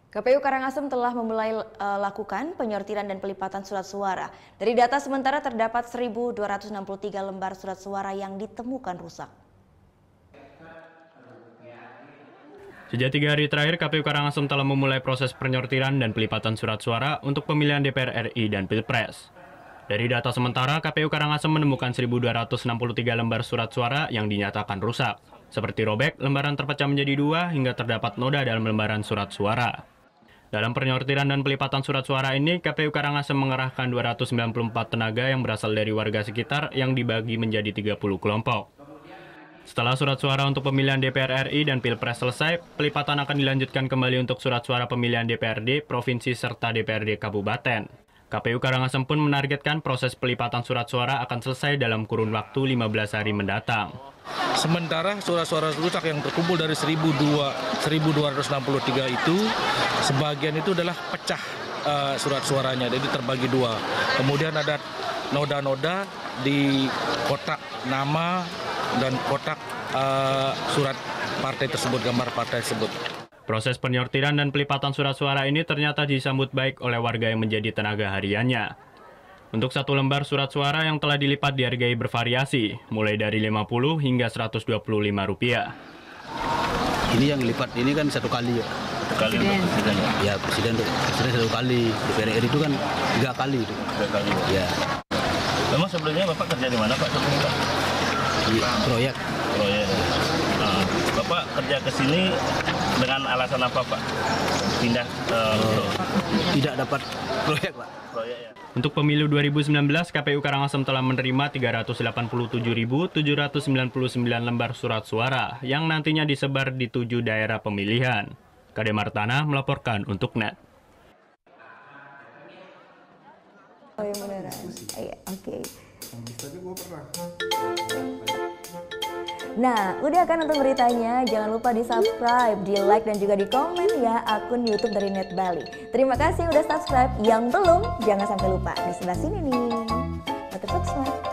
KPU Karangasem telah memulai lakukan penyortiran dan pelipatan surat suara. Dari data sementara terdapat 1.263 lembar surat suara yang ditemukan rusak. Sejak 3 hari terakhir, KPU Karangasem telah memulai proses penyortiran dan pelipatan surat suara untuk pemilihan DPR RI dan Pilpres. Dari data sementara, KPU Karangasem menemukan 1.263 lembar surat suara yang dinyatakan rusak. Seperti robek, lembaran terpecah menjadi 2 hingga terdapat noda dalam lembaran surat suara. Dalam penyortiran dan pelipatan surat suara ini, KPU Karangasem mengerahkan 294 tenaga yang berasal dari warga sekitar yang dibagi menjadi 30 kelompok. Setelah surat suara untuk pemilihan DPR RI dan Pilpres selesai, pelipatan akan dilanjutkan kembali untuk surat suara pemilihan DPRD, Provinsi, serta DPRD Kabupaten. KPU Karangasem pun menargetkan proses pelipatan surat suara akan selesai dalam kurun waktu 15 hari mendatang. Sementara surat-suara rusak yang terkumpul dari 1.263 itu, sebagian itu adalah pecah surat suaranya, jadi terbagi 2. Kemudian ada noda-noda di kotak nama dan kotak surat partai tersebut, gambar partai tersebut. Proses penyortiran dan pelipatan surat suara ini ternyata disambut baik oleh warga yang menjadi tenaga hariannya. Untuk satu lembar surat suara yang telah dilipat dihargai bervariasi, mulai dari Rp50 hingga Rp125. Ini yang lipat ini kan 1 kali ya. Presiden. Ya presiden 1 kali, DPR RI itu kan 3 kali. 3 kali. Ya. Memang sebelumnya Bapak kerja di mana Pak? Di proyek. Proyek. Nah, Bapak kerja ke sini dengan alasan apa Pak? Pindah tidak dapat proyek Pak. Proyek ya. Untuk pemilu 2019, KPU Karangasem telah menerima 387.799 lembar surat suara yang nantinya disebar di 7 daerah pemilihan. Kade Martana melaporkan untuk NET. Oh iya beneran. Iya, oke. Nah, udah kan nonton beritanya? Jangan lupa di-subscribe, di-like, dan juga di-komen ya akun YouTube dari Net Bali. Terima kasih udah subscribe. Yang belum, jangan sampai lupa. Di sebelah sini nih. Notif subscribe.